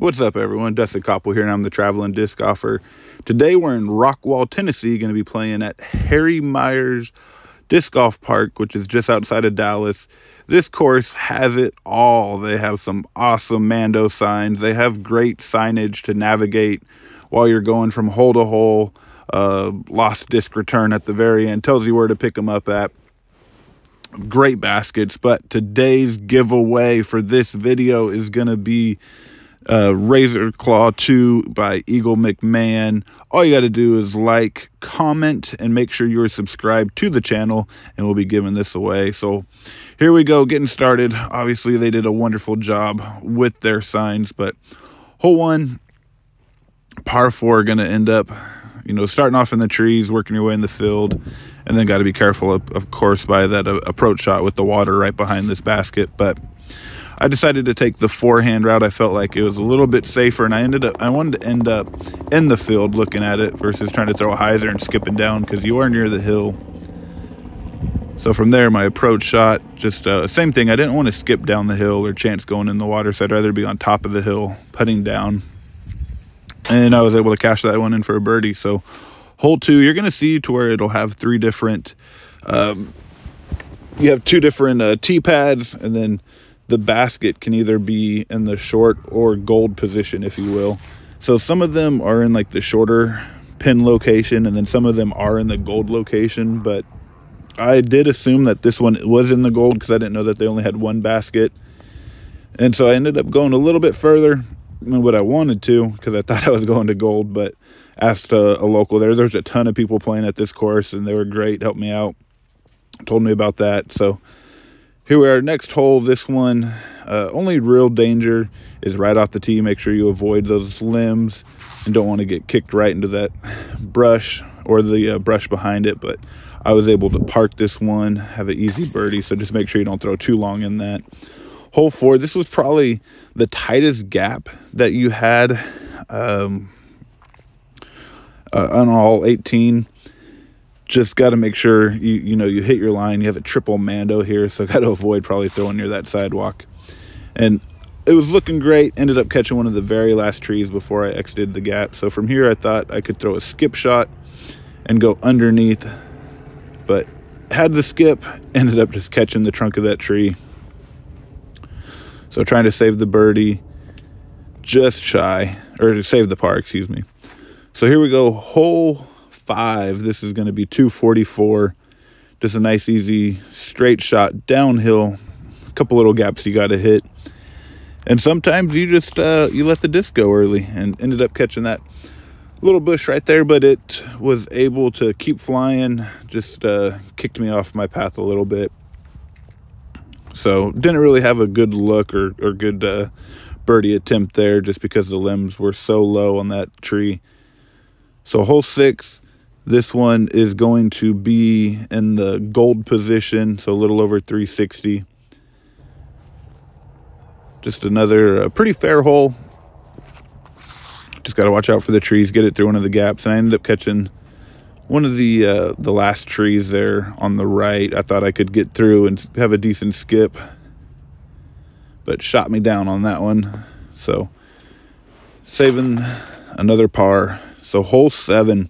What's up, everyone? Dustin Koppel here, and I'm the traveling disc golfer. Today we're in Rockwall, Tennessee, going to be playing at Harry Myers Disc Golf Park, which is just outside of Dallas. This course has it all. They have some awesome Mando signs. They have great signage to navigate while you're going from hole to hole. Lost disc return at the very end tells you where to pick them up at. Great baskets, but today's giveaway for this video is going to be Razor Claw 2 by Eagle McMahon. All you got to do is like, comment, and make sure you're subscribed to the channel, and we'll be giving this away. So here we go, getting started. Obviously, they did a wonderful job with their signs, but hole 1, par 4, going to end up, starting off in the trees, working your way in the field, and then got to be careful, of course, by that approach shot with the water right behind this basket. But I decided to take the forehand route. I felt like it was a little bit safer, and I wanted to end up in the field looking at it versus trying to throw a hyzer and skipping down, because you are near the hill. So from there, my approach shot, just same thing. I didn't want to skip down the hill or chance going in the water, so I'd rather be on top of the hill, putting down. And I was able to cash that one in for a birdie. So hole 2, you're going to see to where it'll have 3 different, you have 2 different tee pads, and then the basket can either be in the short or gold position, if you will. So some of them are in like the shorter pin location, and then some of them are in the gold location. But I did assume that this one was in the gold because I didn't know that they only had 1 basket. And so I ended up going a little bit further than what I wanted to, because I thought I was going to gold, but asked a local there. There's a ton of people playing at this course, and they were great, helped me out, told me about that. So here we are, next hole. This one, only real danger is right off the tee. Make sure you avoid those limbs and don't want to get kicked right into that brush or the brush behind it. But I was able to park this one, have an easy birdie, so just make sure you don't throw too long in that. Hole 4, this was probably the tightest gap that you had on all 18. Just got to make sure you hit your line. You have a triple Mando here, so got to avoid probably throwing near that sidewalk. And it was looking great. Ended up catching one of the very last trees before I exited the gap. So from here, I thought I could throw a skip shot and go underneath, but had the skip, ended up just catching the trunk of that tree. So trying to save the birdie, just shy, or to save the par, excuse me. So here we go, hole 5. This is going to be 244. Just a nice, easy, straight shot downhill. A couple little gaps you got to hit. And sometimes you just, you let the disc go early, and ended up catching that little bush right there, but it was able to keep flying, just kicked me off my path a little bit. So didn't really have a good look or good birdie attempt there, just because the limbs were so low on that tree. So hole 6, this one is going to be in the gold position, so a little over 360. Just another pretty fair hole. Just got to watch out for the trees, get it through one of the gaps. And I ended up catching one of the last trees there on the right. I thought I could get through and have a decent skip, but shot me down on that one. So saving another par. So hole 7,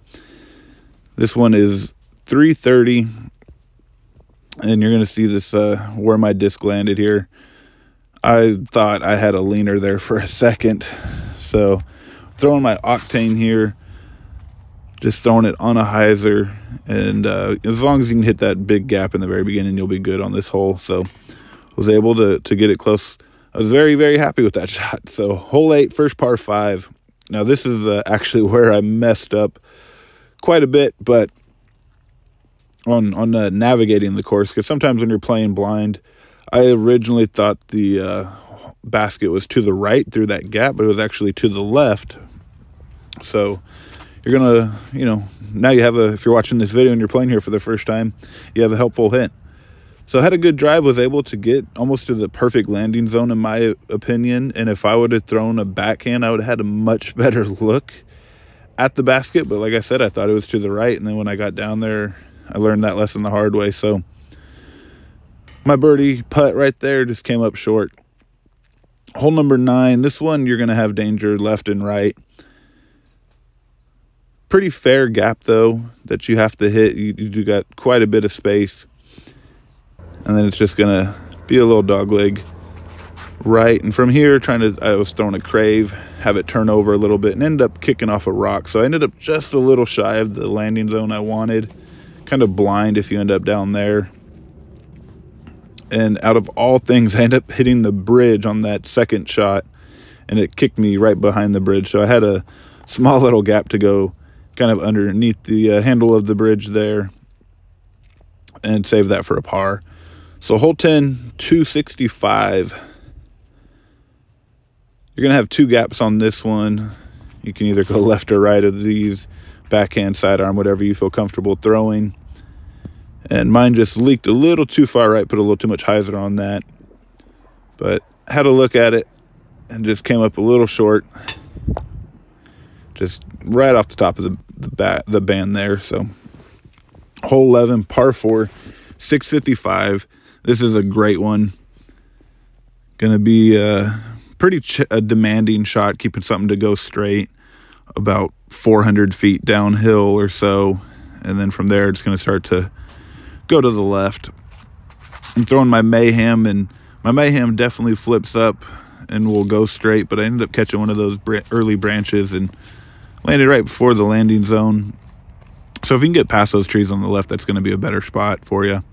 this one is 330, and you're going to see this where my disc landed here. I thought I had a leaner there for a second, so throwing my octane here, just throwing it on a hyzer, and as long as you can hit that big gap in the very beginning, you'll be good on this hole. So I was able to get it close. I was very, very happy with that shot. So hole 8, first par 5. Now this is actually where I messed up quite a bit, but on navigating the course, because sometimes when you're playing blind, I originally thought the basket was to the right through that gap, but it was actually to the left. So you're gonna, now you have if you're watching this video and you're playing here for the first time, you have a helpful hint. So I had a good drive, was able to get almost to the perfect landing zone in my opinion. And if I would have thrown a backhand, I would have had a much better look at the basket. But like I said, I thought it was to the right. And then when I got down there, I learned that lesson the hard way. So my birdie putt right there just came up short. Hole number 9, this one you're going to have danger left and right. Pretty fair gap, though, that you have to hit. You do got quite a bit of space. And then it's just going to be a little dog leg right. And from here, I was throwing a crave, have it turn over a little bit, and end up kicking off a rock. So I ended up just a little shy of the landing zone I wanted. Kind of blind if you end up down there. And out of all things, I ended up hitting the bridge on that second shot, and it kicked me right behind the bridge. So I had a small little gap to go kind of underneath the handle of the bridge there and save that for a par. So hole 10, 265. You're going to have 2 gaps on this one. You can either go left or right of these, backhand, sidearm, whatever you feel comfortable throwing. And mine just leaked a little too far right, put a little too much hyzer on that. But had a look at it and just came up a little short. Just right off the top of the band there. So hole 11, par 4, 655. This is a great one. Going to be a demanding shot, keeping something to go straight about 400 feet downhill or so. And then from there, it's going to start to go to the left. I'm throwing my Mayhem, and my Mayhem definitely flips up and will go straight, but I ended up catching one of those early branches and landed right before the landing zone. So if you can get past those trees on the left, that's going to be a better spot for you.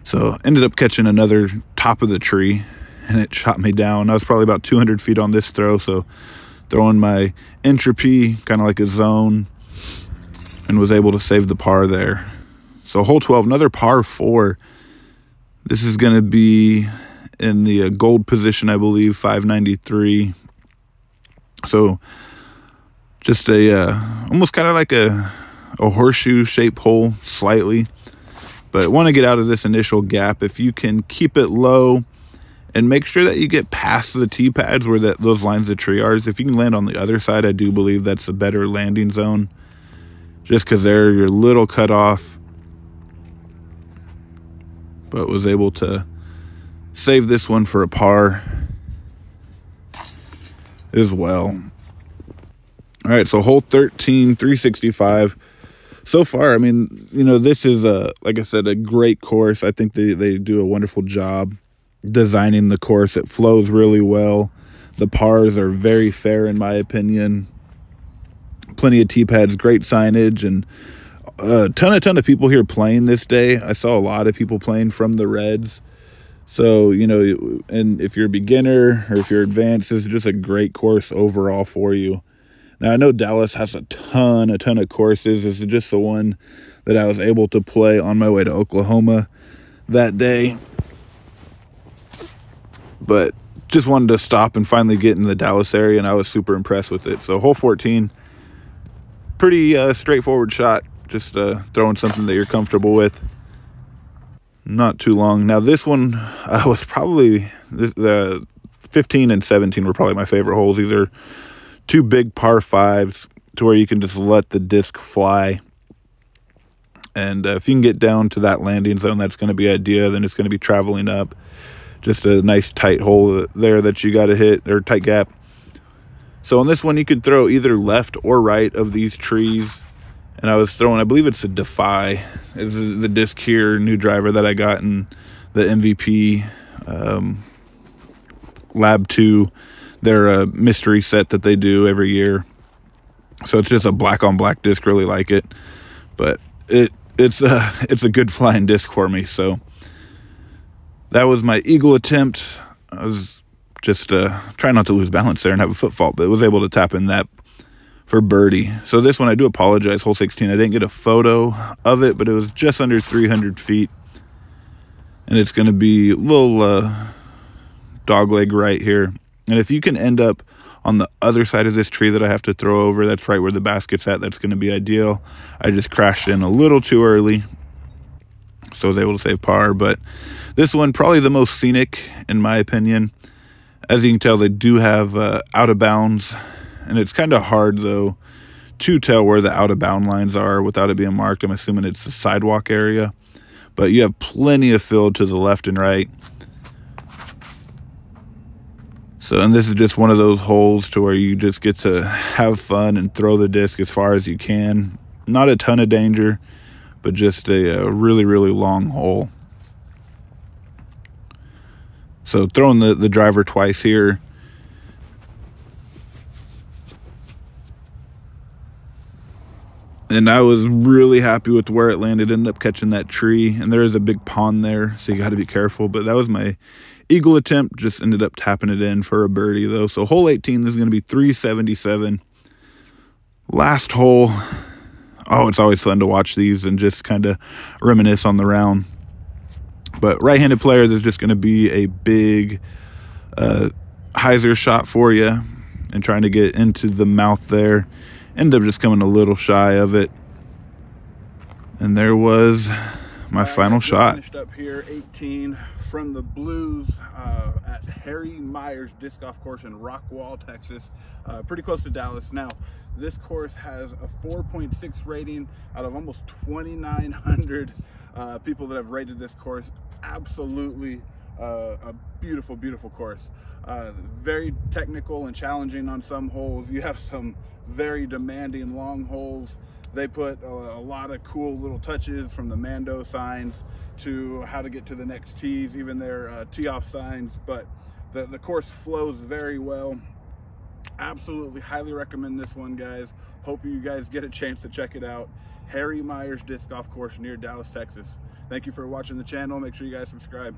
So ended up catching another top of the tree, and it shot me down. I was probably about 200 feet on this throw, so throwing my entropy, kind of like a zone, and was able to save the par there. So hole 12, another par 4. This is going to be in the gold position, I believe, 593. So just almost kind of like a horseshoe shaped hole slightly. But want to get out of this initial gap. If you can keep it low and make sure that you get past the tee pads where those lines of tree are. If you can land on the other side, I do believe that's a better landing zone. Just because there you're a little cut off. But was able to save this one for a par as well. All right, so hole 13, 365. So far, I mean, this is, like I said, a great course. I think they do a wonderful job designing the course. It flows really well. The pars are very fair, in my opinion. Plenty of tee pads, great signage, and a ton of people here playing this day. I saw a lot of people playing from the Reds. So, and if you're a beginner or if you're advanced, this is just a great course overall for you. Now, I know Dallas has a ton of courses. This is just the one that I was able to play on my way to Oklahoma that day. But just wanted to stop and finally get in the Dallas area, and I was super impressed with it. So hole 14, pretty straightforward shot. Just throwing something that you're comfortable with. Not too long. Now, this one was probably, the 15 and 17 were probably my favorite holes. These are 2 big par 5s to where you can just let the disc fly. And if you can get down to that landing zone, that's going to be ideal. Then it's going to be traveling up. Just a nice tight hole there that you got to hit, or tight gap. So on this one, you could throw either left or right of these trees. And I was throwing, I believe it's a Defy. It's the disc here, new driver that I got in the MVP Lab 2. They're a mystery set that they do every year. So it's just a black on black disc, really like it. But it's a good flying disc for me. So that was my eagle attempt. I was just trying not to lose balance there and have a foot fault, but was able to tap in that for birdie. So this one, I do apologize, hole 16. I didn't get a photo of it, but it was just under 300 feet. And it's going to be a little dog leg right here. And if you can end up on the other side of this tree that I have to throw over, that's right where the basket's at, that's going to be ideal. I just crashed in a little too early, so I was able to save par. But this one, probably the most scenic, in my opinion. As you can tell, they do have out of bounds. And it's kind of hard, though, to tell where the out-of-bound lines are without it being marked. I'm assuming it's the sidewalk area. But you have plenty of field to the left and right. So, and this is just one of those holes to where you just get to have fun and throw the disc as far as you can. Not a ton of danger, but just a really, really long hole. So throwing the driver twice here. And I was really happy with where it landed. Ended up catching that tree, and there is a big pond there, so you got to be careful. But that was my eagle attempt. Just ended up tapping it in for a birdie, though. So hole 18, this is going to be 377. Last hole. Oh, it's always fun to watch these and just kind of reminisce on the round. But right-handed player, there's just going to be a big hyzer shot for you and trying to get into the mouth there. Ended up just coming a little shy of it. And there was my final shot. Finished up here, 18 from the Blues at Harry Myers Disc Golf Course in Rockwall, Texas. Pretty close to Dallas. Now, this course has a 4.6 rating out of almost 2,900 people that have rated this course. Absolutely a beautiful, beautiful course. Very technical and challenging on some holes. You have some very demanding long holes. They put a lot of cool little touches, from the Mando signs to how to get to the next tees, even their tee-off signs. But the course flows very well. Absolutely highly recommend this one, guys. Hope you guys get a chance to check it out. Harry Myers Disc Golf Course near Dallas, Texas. Thank you for watching the channel. Make sure you guys subscribe.